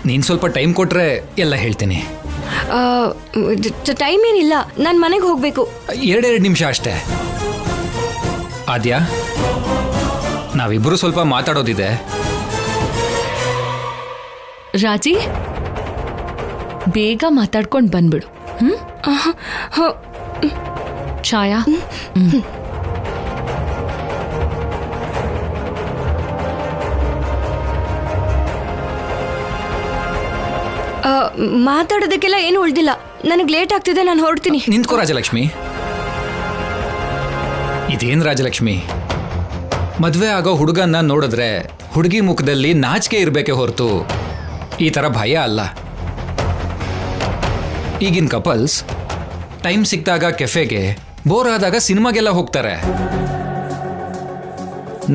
ನೀನು ಸ್ವಲ್ಪ ಟೈಮ್ ಕೊಟ್ರೆ ಎಲ್ಲ ಹೇಳ್ತೀನಿ. ಟೈಮ್ ಏನಿಲ್ಲ, ನಾನು ಮನೆಗೆ ಹೋಗಬೇಕು. 2 ನಿಮಿಷ ಅಷ್ಟೇ. ಆದ್ಯಾ, ನಾವಿಬ್ಬರು ಸ್ವಲ್ಪ ಮಾತಾಡೋದಿದೆ. ರಾಜಿ, ಬೇಗ ಮಾತಾಡ್ಕೊಂಡು ಬಂದ್ಬಿಡು. ಛಾಯಾ, ಮಾತಾಡೋದಕ್ಕೆಲ್ಲ ಏನು ಉಳ್ದಿಲ್ಲ. ನನಗೆ ಲೇಟ್ ಆಗ್ತಿದೆ, ನಾನು ಹೊರಡ್ತೀನಿ. ನಿಂತ್ಕೋ ರಾಜಲಕ್ಷ್ಮಿ. ಇದೇನು ರಾಜಲಕ್ಷ್ಮಿ, ಮದುವೆ ಆಗೋ ಹುಡುಗನ್ನ ನೋಡಿದ್ರೆ ಹುಡುಗಿ ಮುಖದಲ್ಲಿ ನಾಚಿಕೆ ಇರಬೇಕೆ ಹೊರತು ಈ ಥರ ಭಯ ಅಲ್ಲ. ಈಗಿನ ಕಪಲ್ಸ್ ಟೈಮ್ ಸಿಕ್ಕಿದಾಗ ಕೆಫೆಗೆ, ಬೋರ್ ಆದಾಗ ಸಿನಿಮಾಗೆಲ್ಲ ಹೋಗ್ತಾರೆ.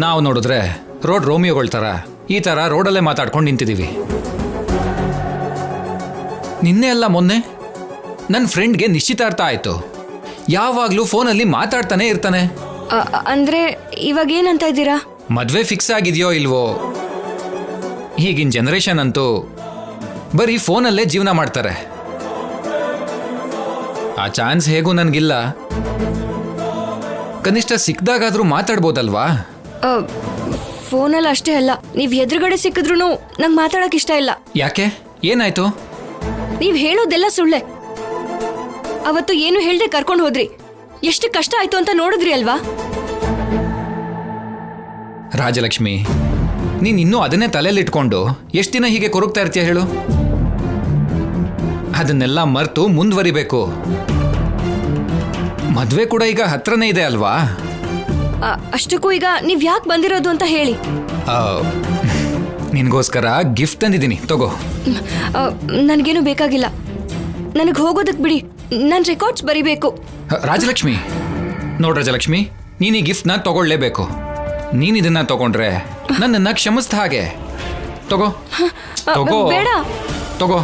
ನಾವು ನೋಡಿದ್ರೆ ರೋಡ್ ರೋಮಿಯೋಗಳ ಥರ ಈ ಥರ ರೋಡಲ್ಲೇ ಮಾತಾಡ್ಕೊಂಡು ನಿಂತಿದ್ದೀವಿ. ನಿನ್ನೆ ಅಲ್ಲ ಮೊನ್ನೆ ನನ್ನ ಫ್ರೆಂಡ್ಗೆ ನಿಶ್ಚಿತಾರ್ಥ ಆಯಿತು. ಯಾವಾಗಲೂ ಫೋನಲ್ಲಿ ಮಾತಾಡ್ತಾನೆ ಇರ್ತಾನೆ. ಅಂದ್ರೆ ಇವಾಗ ಏನಂತ ಇದ್ದೀರಾ? ಮದುವೆ ಫಿಕ್ಸ್ ಆಗಿದೆಯೋ ಇಲ್ವೋ, ಈಗಿನ ಜನರೇಷನ್ ಅಂತೂ ಬರೀ ಫೋನಲ್ಲೇ ಜೀವನ ಮಾಡ್ತಾರೆ. ಆ ಚಾನ್ಸ್ ಹೇಗೂ ನನಗಿಲ್ಲ. ಕನಿಷ್ಠ ಸಿಕ್ದಾಗಾದ್ರೂ ಮಾತಾಡ್ಬೋದಲ್ವಾ? ಫೋನಲ್ಲಿ ಅಷ್ಟೇ ಅಲ್ಲ, ನೀವು ಎದುರುಗಡೆ ಸಿಕ್ಕಿದ್ರು ನಂಗೆ ಮಾತಾಡಕ್ ಇಷ್ಟ ಇಲ್ಲ. ಯಾಕೆ, ಏನಾಯ್ತು? ನೀವು ಹೇಳೋದೆಲ್ಲ ಸುಳ್ಳೆ. ಅವತ್ತು ಏನು ಹೇಳ್ದೆ ಕರ್ಕೊಂಡು ಹೋದ್ರಿ. ಎಷ್ಟು ಕಷ್ಟ ಆಯ್ತು ಅಂತ ನೋಡಿದ್ರಿ ಅಲ್ವಾ? ರಾಜಲಕ್ಷ್ಮಿ, ನೀನ್ ಇನ್ನೂ ಅದನ್ನೇ ತಲೆಯಲ್ಲಿಟ್ಕೊಂಡು ಎಷ್ಟು ದಿನ ಹೀಗೆ ಕೊರಗ್ತಾ ಇರ್ತೀಯ ಹೇಳು? ಅದನ್ನೆಲ್ಲ ಮರೆತು ಮುಂದುವರಿಬೇಕು. ಮದ್ವೆ ಕೂಡ ಈಗ ಹತ್ರನೇ ಇದೆ ಅಲ್ವಾ? ಅಷ್ಟಕ್ಕೂ ಈಗ ನೀವ್ ಯಾಕೆ ಬಂದಿರೋದು ಅಂತ ಹೇಳಿ. ನಿನ್ಗೋಸ್ಕರ ಗಿಫ್ಟ್ ತಂದಿದ್ದೀನಿ, ತಗೋ. ನನಗೇನು ಬೇಕಾಗಿಲ್ಲ, ನನಗೆ ಹೋಗೋದಕ್ಕೆ ಬಿಡಿ. ನಾನು ರೆಕಾರ್ಡ್ಸ್ ಬರಿಬೇಕು. ರಾಜಲಕ್ಷ್ಮಿ, ನೋಡ್ ರಾಜಲಕ್ಷ್ಮಿ, ನೀನು ಈ ಗಿಫ್ಟ್ನ ತಗೊಳ್ಳೇಬೇಕು. ನೀನ್ ಇದನ್ನ ತಗೊಂಡ್ರೆ ನನ್ನನ್ನ ಕ್ಷಮಿಸ್ದ ಹಾಗೆ. ತಗೋ ತಗೋ ಬೇಡ. ತಗೋ.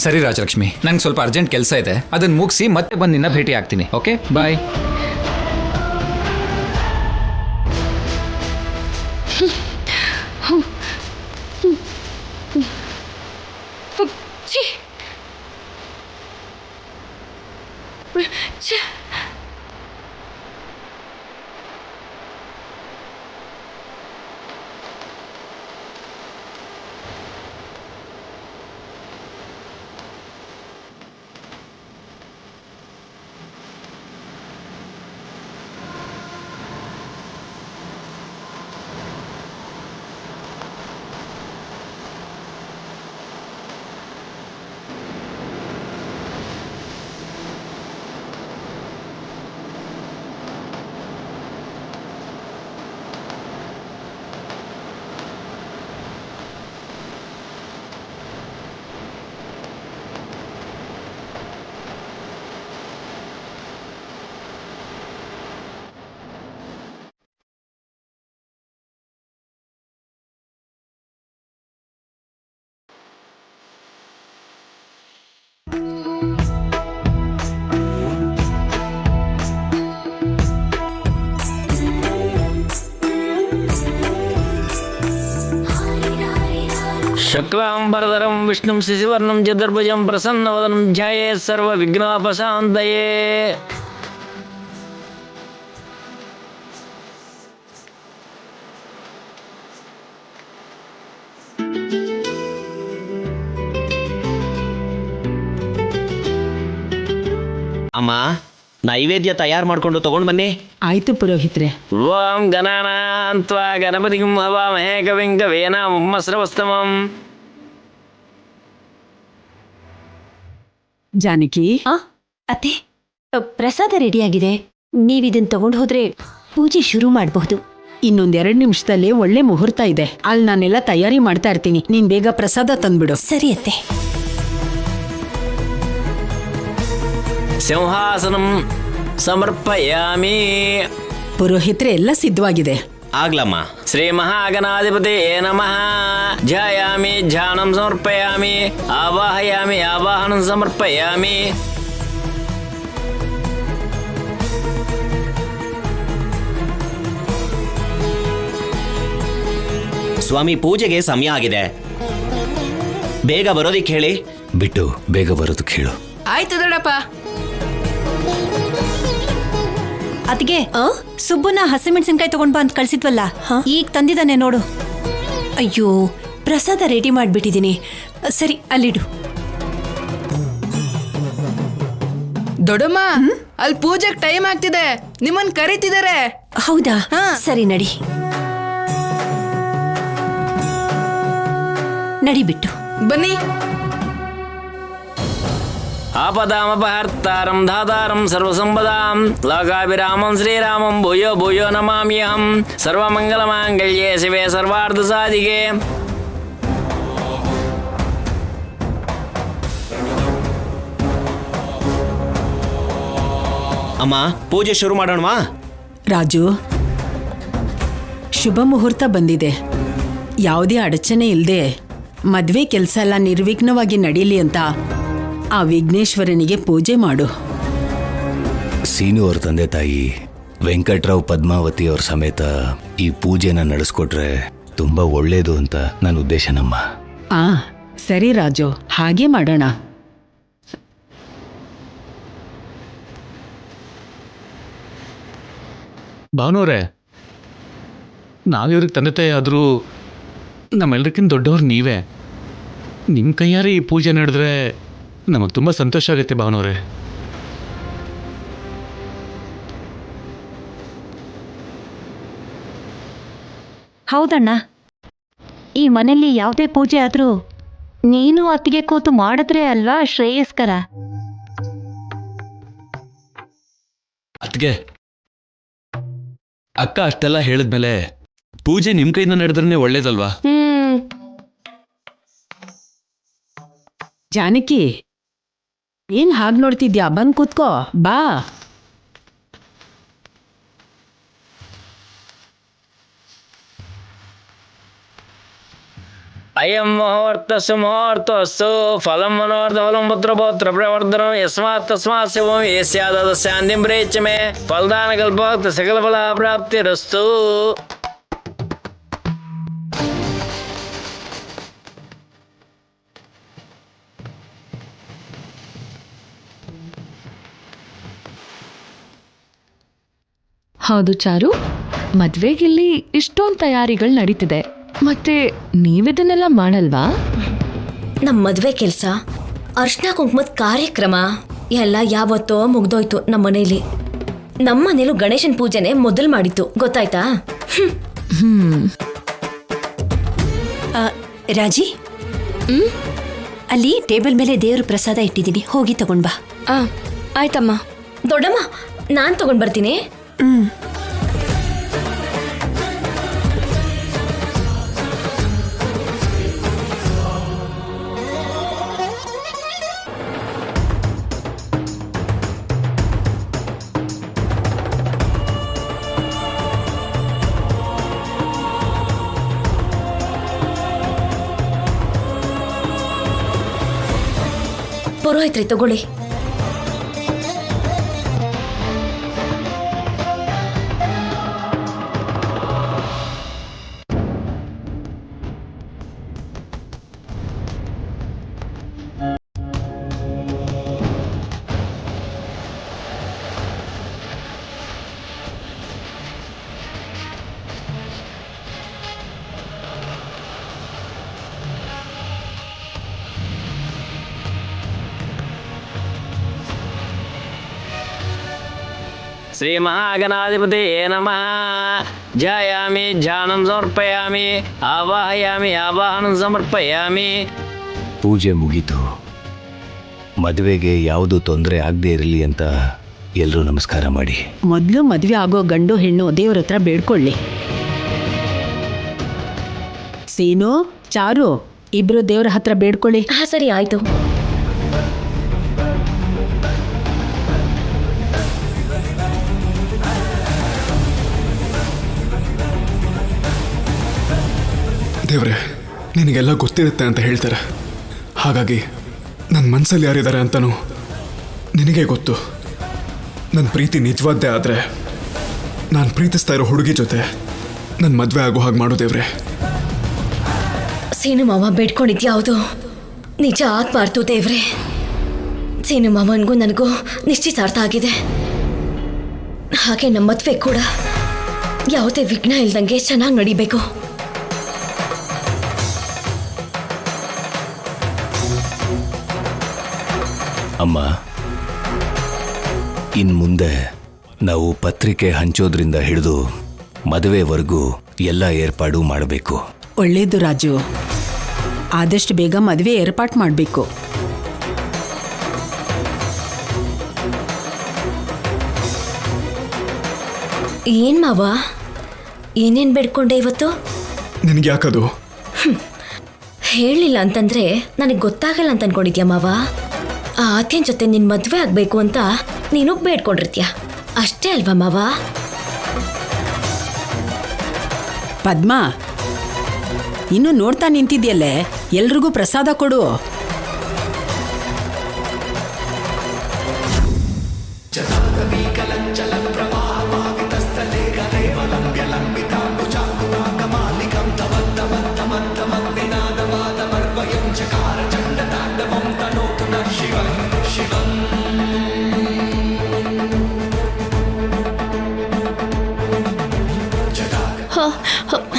ಸರಿ ರಾಜಲಕ್ಷ್ಮಿ, ನಂಗೆ ಸ್ವಲ್ಪ ಅರ್ಜೆಂಟ್ ಕೆಲಸ ಇದೆ, ಅದನ್ನ ಮುಗಿಸಿ ಮತ್ತೆ ಬಂದು ನಿನ್ನ ಭೇಟಿ ಆಗ್ತೀನಿ. ಓಕೆ, ಬಾಯ್. ಶುಕ್ಲಾಂಬರಧರಂ ವಿಷ್ಣುಂ ಶಶಿವರ್ಣಂ ಚತುರ್ಭುಜಂ ಪ್ರಸನ್ನವದನಂ ಧ್ಯಾಯೇತ್ ಸರ್ವವಿಘ್ನೋಪಶಾಂತಯೇ. ಅಮ್ಮ, ನೈವೇದ್ಯ ತಯಾರು ಮಾಡ್ಕೊಂಡು ತಗೊಂಡು ಬನ್ನಿ. ಆಯ್ತು ಪುರೋಹಿತ್ರೆ. ಓಂ ಗಣಾನಾನ್ತ್ವಾ ಗಣಪತಿಂ ಹವಾಮಹೇ ಕವಿಂ ಕವೀನಾಮುಪಮಸ್ರವಸ್ತಮಂ. ಜಾನಕಿ, ಅತ್ತೆ, ಪ್ರಸಾದ ರೆಡಿಯಾಗಿದೆ. ನೀವಿದನ್ನ ತಗೊಂಡು ಹೋದ್ರೆ ಪೂಜೆ ಶುರು ಮಾಡಬಹುದು. ಇನ್ನೊಂದ್2 ನಿಮಿಷದಲ್ಲಿ ಒಳ್ಳೆ ಮುಹೂರ್ತ ಇದೆ. ಅಲ್ಲಿ ನಾನೆಲ್ಲ ತಯಾರಿ ಮಾಡ್ತಾ ಇರ್ತೀನಿ. ನೀನ್ ಬೇಗ ಪ್ರಸಾದ ತಂದ್ಬಿಡು. ಸರಿ ಅತ್ತೆ. ಸಿಂಹಾಸನಂ ಸಮರ್ಪಯಾಮಿ. ಪುರೋಹಿತ್ರೆ, ಎಲ್ಲ ಸಿದ್ಧವಾಗಿದೆ. ಆಗ್ಲಮ್ಮ. ಶ್ರೀ ಮಹಾಗಣಾಧಿಪತಿ ನಮಃ. ಧ್ಯಾಯಾಮಿ ಧ್ಯಾನಂ ಸಮರ್ಪಯಾಮಿ. ಆವಾಹಯಾಮಿ ಆವಾಹನಂ ಸಮರ್ಪಯಾಮಿ. ಸ್ವಾಮಿ, ಪೂಜೆಗೆ ಸಮಯ ಆಗಿದೆ. ಬೇಗ ಬರೋದಿಕ್ಕೆ ಹೇಳಿ. ಬಿಟ್ಟು ಬೇಗ ಬರೋದಕ್ಕೆ ಹೇಳು. ಆಯ್ತು ದೊಡ್ಡಪ್ಪ. ಅದ್ಗೆ ಸುಬ್ಬನ ಹಸಿಮೆಣಸಿನ್ಕಾಯಿ ತಗೊಂಡ್ ಬಾ ಅಂತ ಕಳ್ಸಿದ್ವಲ್ಲ, ಈಗ ತಂದಿದ್ದಾನೆ ನೋಡು. ಅಯ್ಯೋ, ಪ್ರಸಾದ ರೆಡಿ ಮಾಡ್ಬಿಟ್ಟಿದೀನಿ. ಸರಿ, ಅಲ್ಲಿಡು. ದೊಡ್ಡಮ್ಮ, ಅಲ್ಲಿ ಪೂಜೆಗೆ ಟೈಮ್ ಆಗ್ತಿದೆ, ನಿಮ್ಮನ್ ಕರೀತಿದ್ದಾರೆ. ಹೌದಾ? ಸರಿ, ನಡಿ ನಡಿಬಿಟ್ಟು ಬನ್ನಿ. ಆಪದಾಮಪಹರ್ತಾರಂ ಧಾತಾರಂ ಸರ್ವಸಂಪದಾಂ ಲೋಕಾಭಿರಾಮಂ ಶ್ರೀರಾಮಂ ಭೂಯೋ ಭೂಯೋ ನಮಾಮ್ಯಹಂ ಸರ್ವಮಂಗಲಮಾಂಗಲ್ಯೇ ಶಿವೆ ಸರ್ವಾರ್ಥ ಸಾಧಿಕೆ. ಅಮ್ಮ, ಪೂಜೆ ಶುರು ಮಾಡೋಣವಾ? ರಾಜು, ಶುಭ ಮುಹೂರ್ತ ಬಂದಿದೆ. ಯಾವುದೇ ಅಡಚಣೆ ಇಲ್ಲದೆ ಮದುವೆ ಕೆಲಸ ಎಲ್ಲ ನಿರ್ವಿಘ್ನವಾಗಿ ನಡೀಲಿ ಅಂತ ಆ ವಿಘ್ನೇಶ್ವರನಿಗೆ ಪೂಜೆ ಮಾಡು. ಸೀನು ಅವ್ರ ತಂದೆ ತಾಯಿ ವೆಂಕಟ್ರಾವ್ ಪದ್ಮಾವತಿ ಅವ್ರ ಸಮೇತ ಈ ಪೂಜೆನ ನಡೆಸ್ಕೊಟ್ರೆ ತುಂಬಾ ಒಳ್ಳೇದು ಅಂತ ನನ್ನ ಉದ್ದೇಶನಮ್ಮ. ಸರಿ ರಾಜು, ಹಾಗೆ ಮಾಡೋಣ. ಭಾವನವ್ರೆ, ನಾವಿವ್ರಿಗೆ ತಂದೆ ತಾಯಿ ಆದರೂ ನಮ್ಮೆಲ್ಲರಿಗಿಂತ ದೊಡ್ಡವ್ರು ನೀವೇ. ನಿಮ್ಮ ಕೈಯಾರೆ ಈ ಪೂಜೆ ನಡೆದ್ರೆ ನಮಗೆ ತುಂಬ ಸಂತೋಷ ಆಗುತ್ತೆ ಭಾವನವ್ರೆ. ಹೌದಣ್ಣ, ಈ ಮನೆಯಲ್ಲಿ ಯಾವುದೇ ಪೂಜೆ ಆದ್ರೂ ನೀನು ಅತ್ತಿಗೆ ಕೂತು ಮಾಡಿದ್ರೆ ಅಲ್ವಾ ಶ್ರೇಯಸ್ಕರ. ಅದಕ್ಕೆ ಅಕ್ಕ ಅಷ್ಟೆಲ್ಲ ಹೇಳಿದ್ಮೇಲೆ ಪೂಜೆ ನಿಮ್ಮ ಕೈಯಿಂದ ನಡೆದ್ರೆ ಒಳ್ಳೇದಲ್ವಾ? ಜಾನಕಿ, ಏನ್ ಹಾಗೆ ನೋಡ್ತಿದ್ಯಾ? ಬಂದ್ ಕೂತ್ಕೋ, ಬಾ. ಅಯಂ ಮುಹೂರ್ತಸ್ಸು ಮುಹೂರ್ತಸ್ಸು ಫಲಂ ಮನೋರ್ಧ ಫಲಂ ಪುತ್ರ ಪೌತ್ರ ಪ್ರವರ್ಧನಂ ಯಸ್ಮಾತ್ ತಸ್ಮಾತ್ ಶಿವಂ ಯಸ್ಯಾದ ಶಾಂತಿಂ ಪ್ರೇಚ್ಛ ಮೇ ಫಲದಾನ ಕಲ್ಪೋಕ್ತ ಸಕಲ ಫಲ ಪ್ರಾಪ್ತಿರಸ್ತು. ಹೌದು ಚಾರು, ಮದ್ವೆಗಿಲ್ಲಿ ಇಷ್ಟೊಂದು ತಯಾರಿಗಳು ನಡೀತಿದೆ, ಮತ್ತೆ ನೀವಿದನ್ನೆಲ್ಲ ಮಾಡಲ್ವಾ? ನಮ್ಮ ಮದುವೆ ಕೆಲಸ, ಅರ್ಶನ ಕುಂಕುಮದ ಕಾರ್ಯಕ್ರಮ ಎಲ್ಲ ಯಾವತ್ತೋ ಮುಗ್ದೋಯ್ತು. ನಮ್ಮ ಮನೇಲೂ ಗಣೇಶನ ಪೂಜೆನೆ ಮೊದಲು ಮಾಡಿತ್ತು, ಗೊತ್ತಾಯ್ತಾ? ರಾಜಿ, ಅಲ್ಲಿ ಟೇಬಲ್ ಮೇಲೆ ದೇವ್ರ ಪ್ರಸಾದ ಇಟ್ಟಿದ್ದೀನಿ, ಹೋಗಿ ತಗೊಂಡ್ ಬಾ. ಆಯ್ತಮ್ಮ. ದೊಡ್ಡಮ್ಮ, ನಾನು ತಗೊಂಡ್ ಬರ್ತೀನಿ. ಪುರೋಹಿತ್ರಿ, ತಗೊಳ್ಳಿ. ಶ್ರೀ ಮಹಾಗಣಾಧಿಪತಿಯೇ ನಮಃ. ಧ್ಯಾಯಾಮಿ ಧ್ಯಾನಂ ಸಮರ್ಪಯಾಮಿ ಆವಾಹಯಾಮಿ ಆವಾಹನಂ ಸಮರ್ಪಯಾಮಿ. ಪೂಜೆ ಮುಗೀತು. ಮದುವೆಗೆ ಯಾವುದು ತೊಂದರೆ ಆಗದೆ ಇರಲಿ ಅಂತ ಎಲ್ಲರೂ ನಮಸ್ಕಾರ ಮಾಡಿ. ಮೊದಲು ಮದುವೆ ಆಗೋ ಗಂಡು ಹೆಣ್ಣು ದೇವ್ರ ಹತ್ರ ಬೇಡ್ಕೊಳ್ಳಿ. ಸೀನು, ಚಾರು, ಇಬ್ರು ದೇವ್ರ ಹತ್ರ ಬೇಡ್ಕೊಳ್ಳಿ. ಸರಿ, ಆಯ್ತು. ದೇವ್ರೆ, ನಿನಗೆಲ್ಲ ಗೊತ್ತಿರುತ್ತೆ ಅಂತ ಹೇಳ್ತಾರೆ. ಹಾಗಾಗಿ ನನ್ನ ಮನಸ್ಸಲ್ಲಿ ಯಾರಿದ್ದಾರೆ ಅಂತನೂ ನಿನಗೆ ಗೊತ್ತು. ನನ್ನ ಪ್ರೀತಿ ನಿಜವಾದ್ದೇ ಆದರೆ ನಾನು ಪ್ರೀತಿಸ್ತಾ ಇರೋ ಹುಡುಗಿ ಜೊತೆ ನನ್ನ ಮದುವೆ ಆಗೋ ಹಾಗೆ ಮಾಡು ದೇವ್ರೆ. ಸೀನು ಮಾವ ಬೇಡ್ಕೊಂಡಿದ್ಯಾವುದು ನಿಜ ಆಗ್ಬಾರ್ದು ದೇವ್ರೆ. ಸೀನು ಮಾವನಿಗೂ ನನಗೂ ನಿಶ್ಚಿತಾರ್ಥ ಆಗಿದೆ. ಹಾಗೆ ನಮ್ಮ ಮದುವೆ ಕೂಡ ಯಾವುದೇ ವಿಘ್ನ ಇಲ್ದಂಗೆ ಚೆನ್ನಾಗಿ ನಡಿಬೇಕು. ಅಮ್ಮ, ಇನ್ ಮುಂದೆ ನಾವು ಪತ್ರಿಕೆ ಹಂಚೋದ್ರಿಂದ ಹಿಡಿದು ಮದುವೆವರೆಗೂ ಎಲ್ಲ ಏರ್ಪಾಡು ಮಾಡಬೇಕು. ಒಳ್ಳೇದು ರಾಜು, ಆದಷ್ಟು ಬೇಗ ಮದುವೆ ಏರ್ಪಾಟ್ ಮಾಡಬೇಕು. ಏನ್ ಮಾವ, ಏನೇನ್ ಬೇಡ್ಕೊಂಡೆ ಇವತ್ತು? ನಿನಗೆ ಯಾಕದು? ಹೇಳಲಿಲ್ಲ ಅಂತಂದ್ರೆ ನನಗೆ ಗೊತ್ತಾಗಲ್ಲ ಅಂತ ಅನ್ಕೊಂಡಿದ್ಯಾ ಮಾವ? ಆ ಆತ್ಯನ್ ಜೊತೆ ನಿನ್ ಮದ್ವೆ ಆಗ್ಬೇಕು ಅಂತ ನೀನು ಬೇಡ್ಕೊಂಡಿರ್ತೀಯ ಅಷ್ಟೇ ಅಲ್ವಾ ಮಾವ? ಪದ್ಮಾ, ಇನ್ನು ನೋಡ್ತಾ ನಿಂತಿದ್ಯಲ್ಲೇ, ಎಲ್ರಿಗೂ ಪ್ರಸಾದ ಕೊಡು.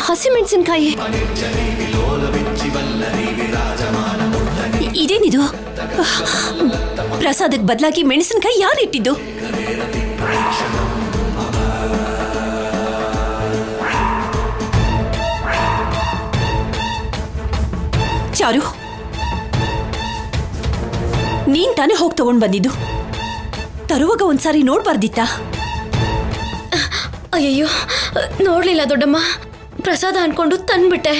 ಹಸಿಮೆಣಸಿನ್ಕಾಯಿ ಇದೇನಿದು? ಪ್ರಸಾದಕ್ಕೆ ಬದಲಾಗಿ ಮೆಣಸಿನಕಾಯಿ ಯಾರು ಇಟ್ಟಿದ್ದು? ಚಾರು, ನೀನ್ ತಾನೇ ಹೋಗಿ ತಗೊಂಡ್ ಬಂದಿದ್ದು. ತರುವಾಗ ಒಂದ್ಸಾರಿ ನೋಡ್ಬಾರ್ದಿತ್ತಾ? ಅಯ್ಯಯ್ಯೋ, ನೋಡ್ಲಿಲ್ಲ ದೊಡ್ಡಮ್ಮ. ಪ್ರಸಾದ ಅನ್ಕೊಂಡು ತಂದ್ಬಿಟ್ಟೆ.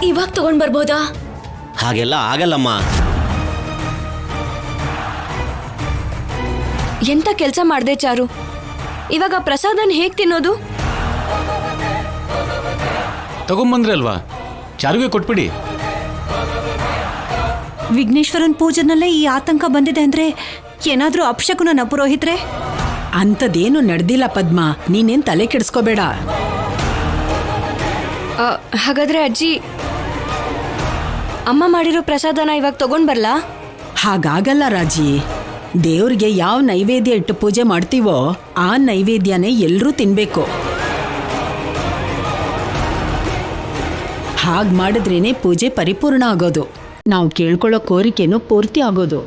ಇವಾಗ ತಗೊಂಡ್ ಬರ್ಬೋದಾ? ಹಾಗೆಲ್ಲ ಆಗಲ್ಲಮ್ಮ. ಎಂತ ಕೆಲಸ ಮಾಡ್ದೆ ಚಾರು? ಇವಾಗ ಪ್ರಸಾದನ್ ಹೇಗ್ ತಿನ್ನೋದು? ತಗೊಂಬಂದ್ರಲ್ವಾ, ಚಾರುಗೆ ಕೊಟ್ಬಿಡಿ. ವಿಘ್ನೇಶ್ವರನ್ ಪೂಜೆನಲ್ಲೇ ಈ ಆತಂಕ ಬಂದಿದೆ ಅಂದ್ರೆ ಏನಾದ್ರೂ ಅಪಶಕುನ ಪುರೋಹಿತ್ರೆ? ಅಂಥದ್ದೇನು ನಡೆದಿಲ್ಲ ಪದ್ಮಾ, ನೀನೇನ್ ತಲೆ ಕೆಡಿಸ್ಕೋಬೇಡ. ಹಾಗಾದ್ರೆ ಅಜ್ಜಿ, ಅಮ್ಮ ಮಾಡಿರೋ ಪ್ರಸಾದನ ಇವಾಗ ತಗೊಂಡ್ ಬರ್ಲಾ? ಹಾಗಾಗಲ್ಲ ರಾಜಿ. ದೇವ್ರಿಗೆ ಯಾವ ನೈವೇದ್ಯ ಇಟ್ಟು ಪೂಜೆ ಮಾಡ್ತೀವೋ ಆ ನೈವೇದ್ಯನೇ ಎಲ್ಲರೂ ತಿನ್ಬೇಕು. ಹಾಗೆ ಮಾಡಿದ್ರೇನೆ ಪೂಜೆ ಪರಿಪೂರ್ಣ ಆಗೋದು, ನಾವು ಕೇಳ್ಕೊಳ್ಳೋ ಕೋರಿಕೆನೂ ಪೂರ್ತಿ ಆಗೋದು.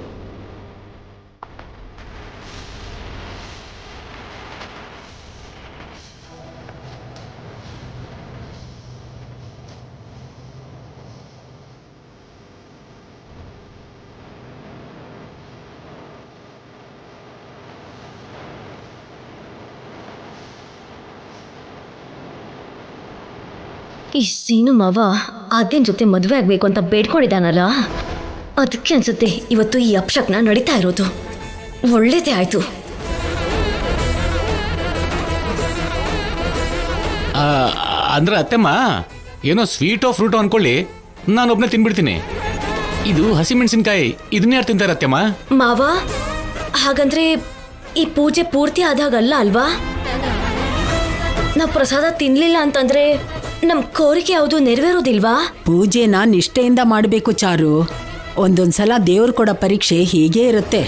ಈ ಸೀನು ಮಾವ ಆದ್ಯನ್ ಜೊತೆ ಮದುವೆ ಆಗ್ಬೇಕು ಅಂತ ಬೇಡ್ಕೊಂಡಿದ್ದಾನಲ್ಲ, ಅದಕ್ಕೆ ಅನ್ಸುತ್ತೆ ಇವತ್ತು ಈ ಅಪಶಕ್ನ ನಡೀತಾ ಇರೋದು. ಒಳ್ಳೇದೇ ಆಯ್ತು. ಅಂದ್ರೆ ಅತ್ತೆಮ್ಮ, ಏನೋ ಸ್ವೀಟೋ ಫ್ರೂಟೋ ಅನ್ಕೊಳ್ಳಿ, ನಾನೊಬ್ನೇ ತಿನ್ಬಿಡ್ತೀನಿ. ಇದು ಹಸಿಮೆಣಸಿನ್ಕಾಯಿ, ಇದನ್ನೇ ಯಾರು ತಿಂತಾರೆ ಅತ್ತೆಮ್ಮ? ಮಾವ, ಹಾಗಂದ್ರೆ ಈ ಪೂಜೆ ಪೂರ್ತಿ ಆದಾಗಲ್ಲ ಅಲ್ವಾ? ನಾವು ಪ್ರಸಾದ ತಿನ್ಲಿಲ್ಲ ಅಂತಂದ್ರೆ ನಮ್ ಕೋರಿಕೆ ಯಾವುದು ನೆರವೇರೋದಿಲ್ವಾ? ಪೂಜೆನ ನಿಷ್ಠೆಯಿಂದ ಮಾಡಬೇಕು ಚಾರು. ಒಂದೊಂದ್ಸಲ ದೇವ್ರು ಕೊಡೋ ಪರೀಕ್ಷೆ ಹೀಗೇ ಇರುತ್ತೆ.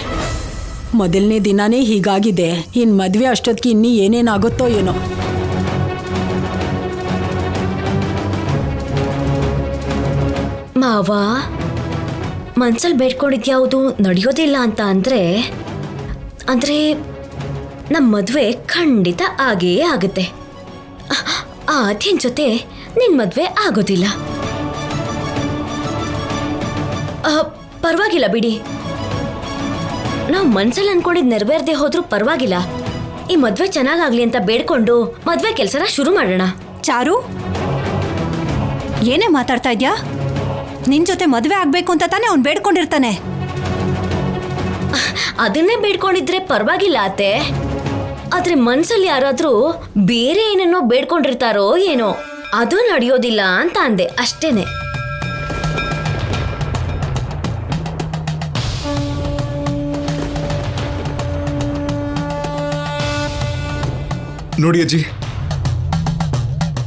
ಮೊದಲನೇ ದಿನಾನೇ ಹೀಗಾಗಿದೆ, ಇನ್ ಮದ್ವೆ ಅಷ್ಟೊತ್ತಿಗೆ ಇನ್ನೂ ಏನೇನಾಗುತ್ತೋ ಏನೋ. ಮಾವ, ಮನ್ಸಲ್ಲಿ ಬೇಡ್ಕೊಂಡಿದ್ಯಾವುದು ನಡೆಯೋದಿಲ್ಲ ಅಂತ ಅಂದ್ರೆ ನಮ್ಮ ಮದುವೆ ಖಂಡಿತ ಆಗೇ ಆಗುತ್ತೆ. ಆ ಆದ್ಯನ್ ಜೊತೆ ನಿನ್ ಮದ್ವೆ ಆಗೋದಿಲ್ಲ. ಪರವಾಗಿಲ್ಲ ಬಿಡಿ, ನಾವು ಮನ್ಸಲ್ಲಿ ಅನ್ಕೊಂಡಿದ್ ನೆರವೇರದೆ ಹೋದ್ರೂ ಪರವಾಗಿಲ್ಲ. ಈ ಮದ್ವೆ ಚೆನ್ನಾಗಾಗ್ಲಿ ಅಂತ ಬೇಡ್ಕೊಂಡು ಮದ್ವೆ ಕೆಲ್ಸನ ಶುರು ಮಾಡೋಣ. ಚಾರು, ಏನೇ ಮಾತಾಡ್ತಾ ಇದ್ಯಾ? ನಿನ್ ಜೊತೆ ಮದ್ವೆ ಆಗ್ಬೇಕು ಅಂತ ತಾನೇ ಅವ್ನು ಬೇಡ್ಕೊಂಡಿರ್ತಾನೆ. ಅದನ್ನೇ ಬೇಡ್ಕೊಂಡಿದ್ರೆ ಪರವಾಗಿಲ್ಲ ಅತ್ತೆ. ಆದ್ರೆ ಮನ್ಸಲ್ಲಿ ಯಾರಾದ್ರೂ ಬೇರೆ ಏನನ್ನೋ ಬೇಡ್ಕೊಂಡಿರ್ತಾರೋ ಏನೋ, ಅದು ನಡೆಯೋದಿಲ್ಲ ಅಂತ ಅಂದೆ ಅಷ್ಟೇನೆ. ನೋಡಿ ಅಜ್ಜಿ,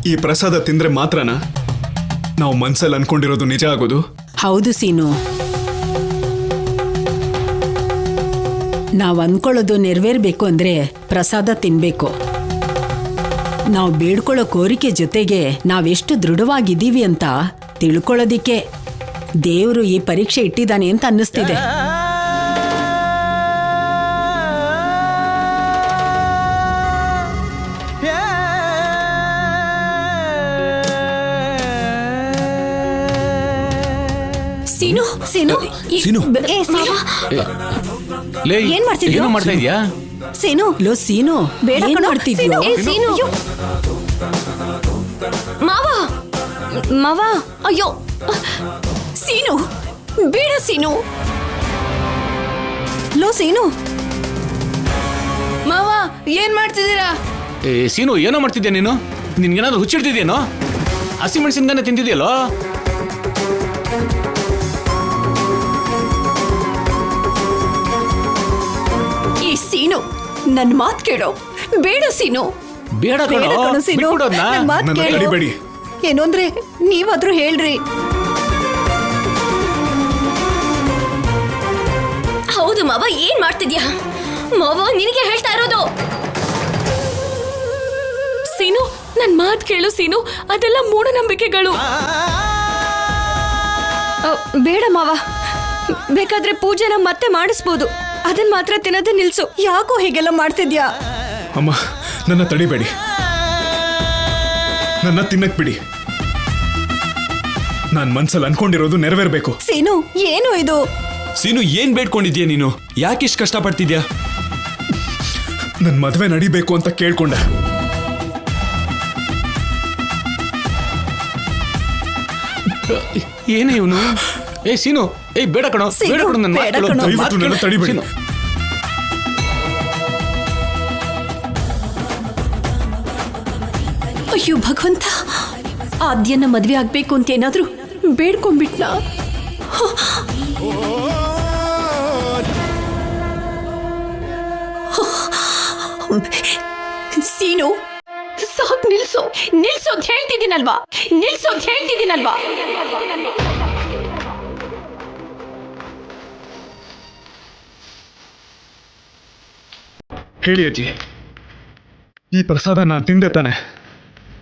ಈ ಪ್ರಸಾದ ತಿಂದ್ರೆ ಮಾತ್ರನಾ ನಾವು ಮನ್ಸಲ್ಲಿ ಅನ್ಕೊಂಡಿರೋದು ನಿಜ ಆಗೋದು? ಹೌದು ಸೀನು, ನಾವು ಅನ್ಕೊಳ್ಳೋದು ನೆರವೇರ್ಬೇಕು ಅಂದ್ರೆ ಪ್ರಸಾದ ತಿನ್ಬೇಕು. ನಾವು ಬೇಡ್ಕೊಳ್ಳೋ ಕೋರಿಕೆ ಜೊತೆಗೆ ನಾವೆಷ್ಟು ದೃಢವಾಗಿದ್ದೀವಿ ಅಂತ ತಿಳ್ಕೊಳ್ಳೋದಿಕ್ಕೆ ದೇವರು ಈ ಪರೀಕ್ಷೆ ಇಟ್ಟಿದ್ದಾನೆ ಅಂತ ಅನ್ನಿಸ್ತಿದೆ. ಸೀನು ಸೀನು ಸೀನು. ಏ ಸೀನು ಲೇ, ಏನ್ ಮಾಡ್ತಿದ್ಯೋ? ಏನೋ ಮಾಡ್ತಾ ಇದೀಯಾ? ಸೀನು ಲೋ ಸೀನು, ಬೇಡ ಏನ್ ಕಣೋ. ಮಾಡ್ತಿದ್ಯೋ? ಏ ಸೀನು ಮಾವ ಮಾವ ಅಯ್ಯೋ ಸೀನು ಬೇಡ ಸೀನು. ಲೋ ಸೀನು ಮಾವ ಏನ್ ಮಾಡ್ತಿದ್ದೀರಾ? ಏ ಸೀನು, ಏನೋ ಮಾಡ್ತಿದ್ಯಾ ನೀನು? ನಿನ್ಗೇನಾದ್ರು ಹುಚ್ಚಿಡ್ತಿದ್ಯೇನೋ? ಹಸಿಮೆಣಸಿನ್ಕಾಯಿ ತಿಂತಿದ್ಯಲ್ಲೋ? ಈ ಸೀನು ನನ್ ಮಾತ್ ಕೇಳೋ. ಬೇಡ ಸೀನು, ಬೇಡ ಬೇಡ ಕಣೋ, ಕಣೋ ಸೀನು, ಬಿಟ್ಬಿಡು ಅದ್ನ. ನನ್ ಮಾತ್ ನನ್ನ ಕೇಳು. ತಡಿಬೇಡಿ. ಏನು ಅಂದ್ರೆ ನೀವಾದ್ರೂ ಹೇಳ್ರಿ. ಹೌದು ಮಾವ, ಏನ್ ಮಾಡ್ತಿದ್ಯಾ? ಮಾವ ನಿನಗೆ ಹೇಳ್ತಾ ಇರೋದು. ಸೀನು ನನ್ ಮಾತ್ ಕೇಳು ಸೀನು, ಅದೆಲ್ಲ ಮೂಢನಂಬಿಕೆಗಳು. ಬೇಡ ಮಾವ, ಬೇಕಾದ್ರೆ ಪೂಜೆನ ಮತ್ತೆ ಮಾಡಿಸ್ಬೋದು, ಅದನ್ನ ಮಾತ್ರ ತಿನ್ನೋದು ನಿಲ್ಸು. ಯಾಕೋ ಹೀಗೆಲ್ಲ ಮಾಡ್ತಿದ್ಯಾ? ಅಮ್ಮ, ನನ್ನ ತಡಿಬೇಡಿ, ನನ್ನ ತಿನ್ನಕ್ ಬಿಡಿ. ನಾನ್ ಮನ್ಸಲ್ಲಿ ಅನ್ಕೊಂಡಿರೋದು ನೆರವೇರ್ಬೇಕು. ಸೀನು ಏನು ಇದು? ಸೀನು, ಏನ್ ಬೇಡ್ಕೊಂಡಿದ್ಯಾ ನೀನು? ಯಾಕೆ ಇಷ್ಟು ಕಷ್ಟಪಡ್ತಿದ್ಯಾ? ನನ್ ಮದ್ವೆ ನಡಿಬೇಕು ಅಂತ ಕೇಳ್ಕೊಂಡೆ. ಏನೇ ಇವನು? ಏ ಸೀನು, ಏ ಬೇಡ ಕಣೋ, ಸೀನು, ಬೇಡ ಕಣೋ, ನನ್ನ ಮಾತ್ ಬೇಡ ಕೇಳು. ಕಣೋ. ನನ್ನ ಮಾತ್ ದಯವಿಟ್ಟು ನನ್ನ ಕೇಳು. ತಡಿಬೇಡಿ. ಸೀನು. ಅಯ್ಯೋ ಭಗವಂತ, ಆದ್ಯನ ಮದ್ವೆ ಆಗ್ಬೇಕು ಅಂತ ಏನಾದ್ರೂ ಬೇಡ್ಕೊಂಡ್ಬಿಟ್ನಾ? ಸೀನು ಸಾಕ್, ನಿಲ್ಸು ನಿಲ್ಸು ಅಂತ ಹೇಳ್ತಿದ್ದೀನಲ್ವಾ, ನಿಲ್ಸು ಅಂತ ಹೇಳ್ತಿದ್ದೀನಲ್ವಾ. ಹೇಳಿ ಅಜ್ಜಿ, ಈ ಪ್ರಸಾದ ನಾನು ತಿಂದೆ ತಾನೆ?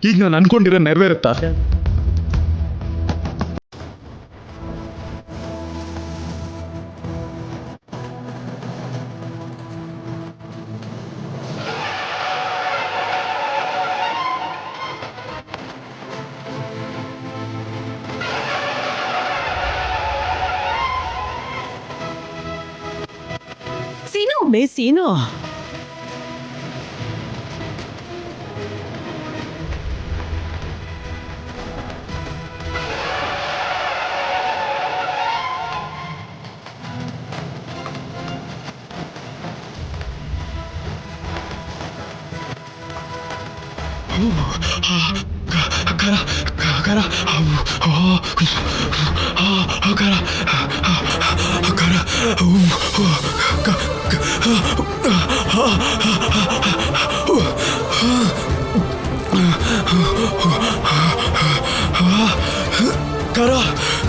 ಈಗ ನಾನು ಅನ್ಕೊಂಡಿರೋ ನೆರವೇರುತ್ತಾ? ಸೀನು ಲೇ ಸೀನು,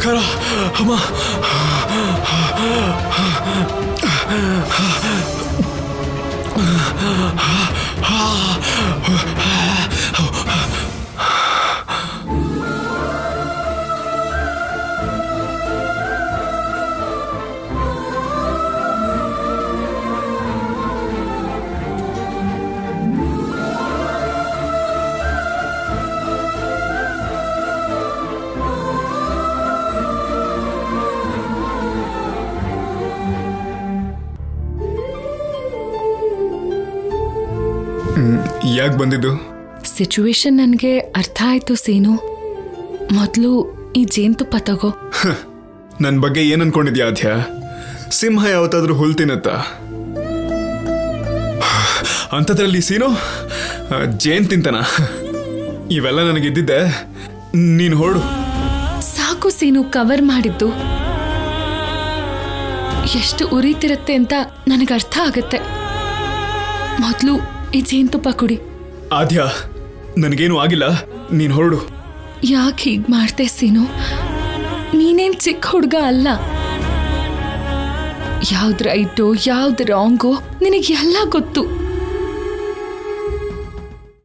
ಕರ ಅಮ್ಮ, ಯಾಕೆ ಬಂದಿದ್ದು? ಸಿಚುವೇಶನ್ ನನಗೆ ಅರ್ಥ ಆಯ್ತು ಸೀನು. ಮೊದಲು ಈ ಜೇನುತುಪ್ಪ ತಗೋ. ನನ್ನ ಬಗ್ಗೆ ಏನ್ ಅನ್ಕೊಂಡಿದ್ಯಾ ಆದ್ಯ? ಸಿಂಹ ಯಾವತ್ತಾದ್ರೂ ಹುಲ್ ತಿನ್ನತ್ತ? ಅಂಥದ್ರಲ್ಲಿ ಸೀನು ಜೇನ್ ತಿಂತಾನ? ಇವೆಲ್ಲ ನನಗಿದ್ದಿದ್ದೆ, ನೀನು ಹೊರಡು. ಸಾಕು ಸೀನು ಕವರ್ ಮಾಡಿದ್ದು. ಎಷ್ಟು ಉರಿತಿರುತ್ತೆ ಅಂತ ನನಗೆ ಅರ್ಥ ಆಗತ್ತೆ. ಮೊದಲು ಈ ಜೇನುತುಪ್ಪ ಕುಡಿ. ಆದ್ಯ, ನನಗೇನು ಆಗಿಲ್ಲ, ನೀನು ಹೊರಡು. ಯಾಕೆ ಹೀಗೆ ಮಾಡ್ದೆ ಸೀನು? ನೀನೇನ್ ಚಿಕ್ಕ ಹುಡುಗ ಅಲ್ಲ. ಯಾವ್ದು ರೈಟು ಯಾವ್ದು ರಾಂಗು ನಿನಗೆ ಎಲ್ಲ ಗೊತ್ತು.